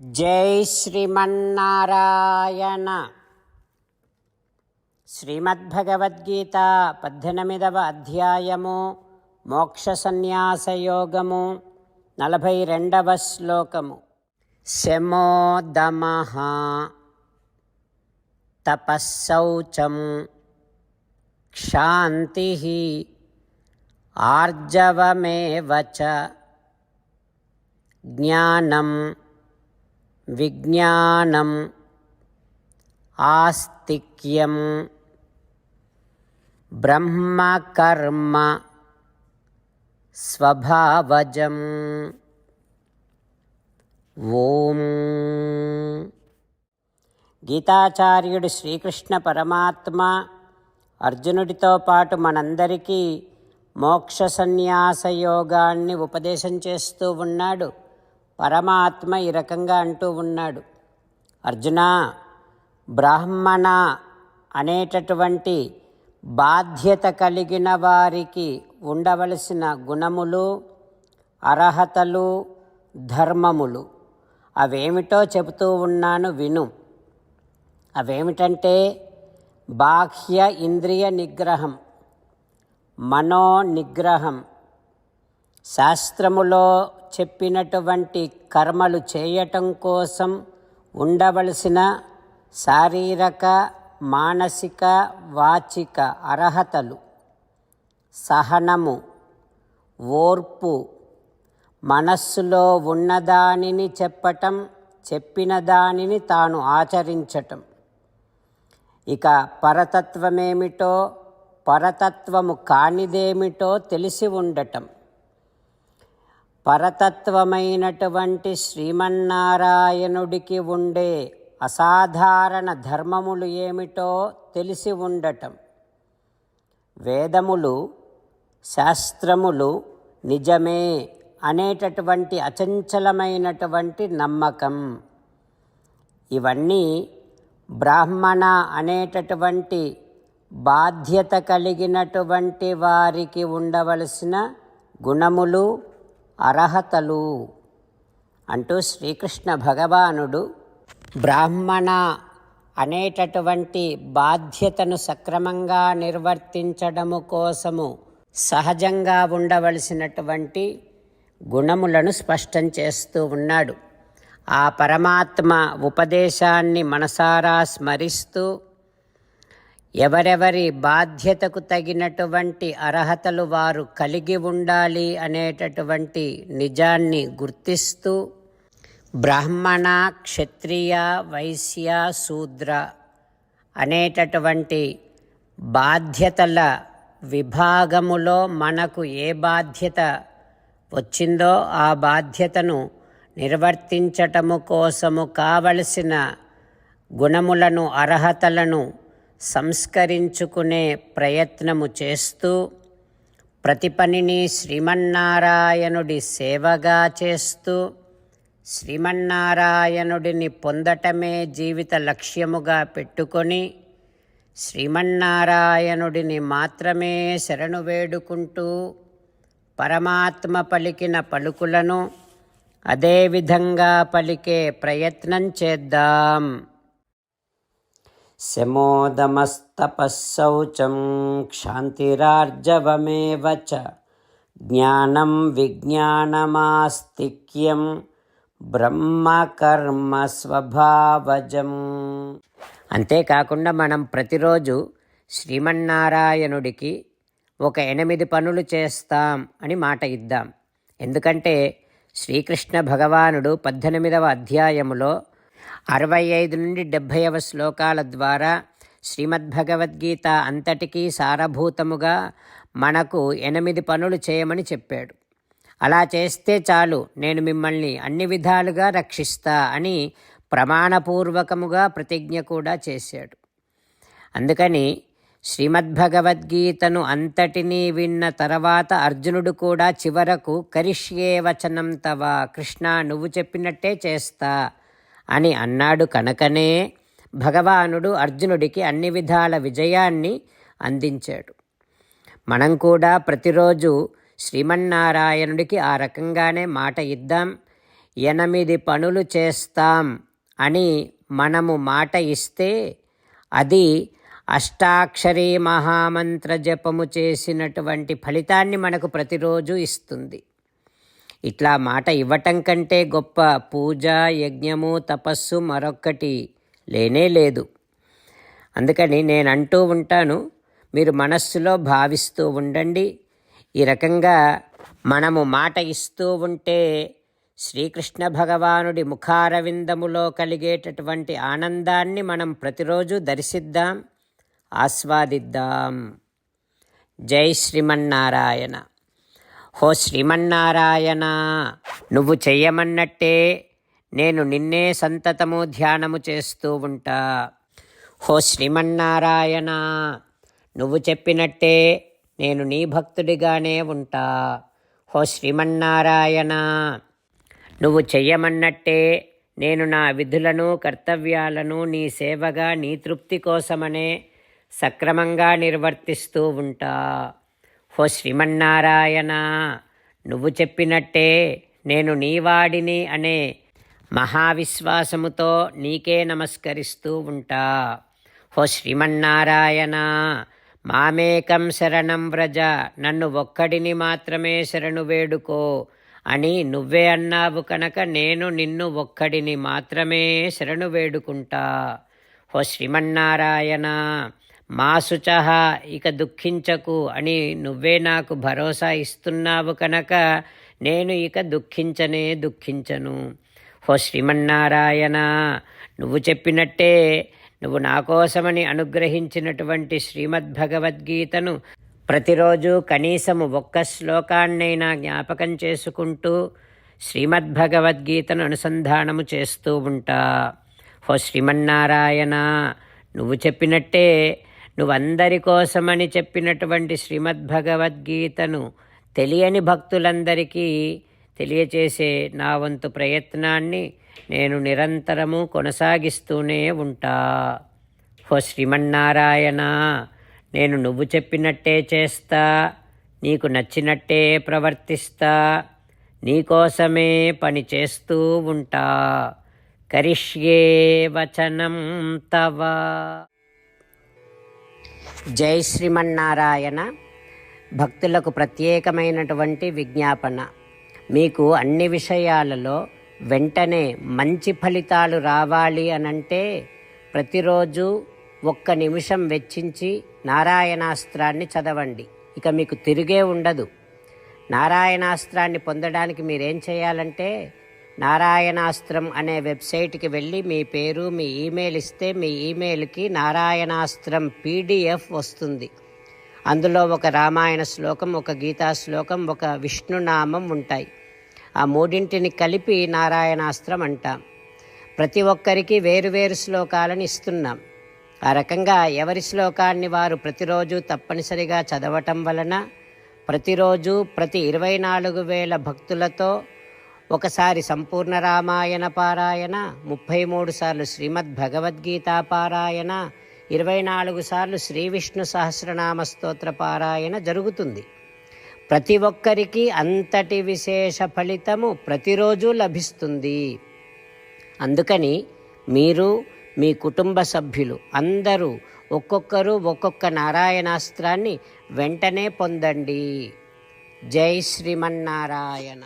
జై శ్రీమన్నారాయణ. శ్రీమద్భగవద్గీత 18వ అధ్యాయము మోక్ష సన్యాసయోగము 42వ శ్లోకము. శమోదమః తపస్సౌచం క్షాంతిః ఆర్జవమేవ చ జ్ఞానం విజ్ఞానం ఆస్తిక్యం బ్రహ్మకర్మ స్వభావజం. ఓం. గీతాచార్యుడు శ్రీకృష్ణ పరమాత్మ అర్జునుడితో పాటు మనందరికీ మోక్ష సన్యాస యోగాన్ని ఉపదేశం చేస్తూ ఉన్నాడు. పరమాత్మ ఈ రకంగా అంటూ ఉన్నాడు, అర్జునా, బ్రాహ్మణ అనేటటువంటి బాధ్యత కలిగిన వారికి ఉండవలసిన గుణములు, అర్హతలు, ధర్మములు అవేమిటో చెబుతూ ఉన్నాను, విను. అవేమిటంటే బాహ్య ఇంద్రియ నిగ్రహం, మనో నిగ్రహం, శాస్త్రములో చెప్పినటువంటి కర్మలు చేయటం కోసం ఉండవలసిన శారీరక, మానసిక, వాచిక అర్హతలు, సహనము, ఓర్పు, మనస్సులో ఉన్నదానిని చెప్పటం, చెప్పిన దానిని తాను ఆచరించటం, ఇక పరతత్వమేమిటో పరతత్వము కానిదేమిటో తెలిసి ఉండటం, పరతత్వమైనటువంటి శ్రీమన్నారాయణుడికి ఉండే అసాధారణ ధర్మములు ఏమిటో తెలిసి ఉండటం, వేదములు, శాస్త్రములు నిజమే అనేటటువంటి అచంచలమైనటువంటి నమ్మకం. ఇవన్నీ బ్రాహ్మణ అనేటటువంటి బాధ్యత కలిగినటువంటి వారికి ఉండవలసిన గుణములు, అర్హతలు అంటూ శ్రీకృష్ణ భగవానుడు బ్రాహ్మణ అనేటటువంటి బాధ్యతను సక్రమంగా నిర్వర్తించడము కోసము సహజంగా ఉండవలసినటువంటి గుణములను స్పష్టం చేస్తూ ఉన్నాడు. ఆ పరమాత్మ ఉపదేశాన్ని మనసారా స్మరిస్తూ ఎవరెవరి బాధ్యతకు తగినటువంటి అర్హతలు వారు కలిగి ఉండాలి అనేటటువంటి నిజాన్ని గుర్తిస్తూ బ్రాహ్మణ, క్షత్రియ, వైశ్య, శూద్ర అనేటటువంటి బాధ్యతల విభాగములో మనకు ఏ బాధ్యత వచ్చిందో ఆ బాధ్యతను నిర్వర్తించటము కోసము కావలసిన గుణములను, అర్హతలను సంస్కరించుకునే ప్రయత్నము చేస్తూ ప్రతి పనిని శ్రీమన్నారాయణుడి సేవగా చేస్తూ శ్రీమన్నారాయణుడిని పొందటమే జీవిత లక్ష్యముగా పెట్టుకొని శ్రీమన్నారాయణుడిని మాత్రమే శరణు వేడుకుంటూ పరమాత్మ పలికిన పలుకులను అదేవిధంగా పలికే ప్రయత్నం చేద్దాం. శమోదమస్తపస్సౌచం క్షాంతిరార్జవమేవ చ జ్ఞానం విజ్ఞానమాస్తిక్యం బ్రహ్మకర్మ స్వభావజం. అంతేకాకుండా మనం ప్రతిరోజు శ్రీమన్నారాయణుడికి ఒక 8 పనులు చేస్తాం అని మాట ఇద్దాం. ఎందుకంటే శ్రీకృష్ణ భగవానుడు 18వ అధ్యాయములో 65 నుండి 70వ శ్లోకాల ద్వారా శ్రీమద్భగవద్గీత అంతటికీ సారభూతముగా మనకు 8 పనులు చేయమని చెప్పాడు. అలా చేస్తే చాలు, నేను మిమ్మల్ని అన్ని విధాలుగా రక్షిస్తా అని ప్రమాణపూర్వకముగా ప్రతిజ్ఞ కూడా చేశాడు. అందుకని శ్రీమద్భగవద్గీతను అంతటినీ విన్న తర్వాత అర్జునుడు కూడా చివరకు కరిష్యే వచనం తవ, కృష్ణ నువ్వు చెప్పినట్టే చేస్తా అని అన్నాడు. కనుకనే భగవానుడు అర్జునుడికి అన్ని విధాల విజయాన్ని అందించాడు. మనం కూడా ప్రతిరోజు శ్రీమన్నారాయణుడికి ఆ రకంగానే మాట ఇద్దాం. 8 పనులు చేస్తాం అని మనము మాట ఇస్తే అది అష్టాక్షరీ మహామంత్ర జపము చేసినటువంటి ఫలితాన్ని మనకు ప్రతిరోజు ఇస్తుంది. ఇట్లా మాట ఇవ్వటం కంటే గొప్ప పూజ, యజ్ఞము, తపస్సు మరొక్కటి లేనే లేదు. అందుకని నేను అంటూ ఉంటాను, మీరు మనస్సులో భావిస్తూ ఉండండి. ఈ రకంగా మనము మాట ఇస్తూ ఉంటే శ్రీకృష్ణ భగవానుడి ముఖారవిందములో కలిగేటటువంటి ఆనందాన్ని మనం ప్రతిరోజు దర్శిద్దాం, ఆస్వాదిద్దాం. జై శ్రీమన్నారాయణ. హో శ్రీమన్నారాయణ, నువ్వు చెయ్యమన్నట్టే నేను నిన్నే సంతతము ధ్యానము చేస్తూ ఉంటా. హో శ్రీమన్నారాయణ, నువ్వు చెప్పినట్టే నేను నీ భక్తుడిగానే ఉంటా. హో శ్రీమన్నారాయణ, నువ్వు చెయ్యమన్నట్టే నేను నా విధులను, కర్తవ్యాలను నీ సేవగా, నీ తృప్తి కోసమనే సక్రమంగా నిర్వర్తిస్తూ ఉంటా. హో శ్రీమన్నారాయణ, నువ్వు చెప్పినట్టే నేను నీవాడిని అనే మహావిశ్వాసముతో నీకే నమస్కరిస్తూ ఉంటా. హో శ్రీమన్నారాయణ, మామేకం శరణం వ్రజ, నన్ను ఒక్కడిని మాత్రమే శరణు వేడుకో అని నువ్వే అన్నావు కనుక నేను నిన్ను ఒక్కడిని మాత్రమే శరణు వేడుకుంటా. హో శ్రీమన్నారాయణ, మా శుచః, ఇక దుఃఖించకు అని నువ్వే నాకు భరోసా ఇస్తున్నావు కనుక నేను ఇక దుఃఖించను. హో శ్రీమన్నారాయణ, నువ్వు చెప్పినట్టే నువ్వు నా కోసమని అనుగ్రహించినటువంటి శ్రీమద్భగవద్గీతను ప్రతిరోజు కనీసము ఒక్క శ్లోకాన్నైనా జ్ఞాపకం చేసుకుంటూ శ్రీమద్భగవద్గీతను అనుసంధానము చేస్తూ ఉంటా. హో శ్రీమన్నారాయణ, నువ్వు చెప్పినట్టే నువ్వందరి కోసమని చెప్పినటువంటి శ్రీమద్భగవద్గీతను తెలియని భక్తులందరికీ తెలియచేసే నా వంతు ప్రయత్నాన్ని నేను నిరంతరము కొనసాగిస్తూనే ఉంటా. హో శ్రీమన్నారాయణ, నేను నువ్వు చెప్పినట్టే చేస్తా, నీకు నచ్చినట్టే ప్రవర్తిస్తా, నీకోసమే పని చేస్తూ ఉంటా. కరిష్యే వచనం తవ. జై శ్రీమన్నారాయణ. భక్తులకు ప్రత్యేకమైనటువంటి విజ్ఞాపన. మీకు అన్ని విషయాలలో వెంటనే మంచి ఫలితాలు రావాలి అనంటే ప్రతిరోజు 1 నిమిషం వెచ్చించి నారాయణాస్త్రాన్ని చదవండి. ఇక మీకు తిరిగే ఉండదు. నారాయణాస్త్రాన్ని పొందడానికి మీరేం చేయాలంటే నారాయణాస్త్రం అనే వెబ్సైట్కి వెళ్ళి మీ పేరు, మీ ఈమెయిల్ ఇస్తే మీ ఈమెయిల్కి నారాయణాస్త్రం PDF వస్తుంది. అందులో ఒక రామాయణ శ్లోకం, ఒక గీతా శ్లోకం, ఒక విష్ణునామం ఉంటాయి. ఆ మూడింటిని కలిపి నారాయణాస్త్రం అంటాం. ప్రతి ఒక్కరికి వేరువేరు శ్లోకాలను ఇస్తున్నాం. ఆ రకంగా ఎవరి శ్లోకాన్ని వారు ప్రతిరోజు తప్పనిసరిగా చదవటం వలన ప్రతిరోజు ప్రతి 24,000 భక్తులతో ఒకసారి సంపూర్ణ రామాయణ పారాయణ, 33 సార్లు శ్రీమద్భగవద్గీత పారాయణ, 24 సార్లు శ్రీ విష్ణు సహస్రనామ స్తోత్ర పారాయణ జరుగుతుంది. ప్రతి ఒక్కరికి అంతటి విశేష ఫలితము ప్రతిరోజు లభిస్తుంది. అందుకని మీరు, మీ కుటుంబ సభ్యులు అందరూ ఒక్కొక్కరు ఒక్కొక్క నారాయణాస్త్రాన్ని వెంటనే పొందండి. జై శ్రీమన్నారాయణ.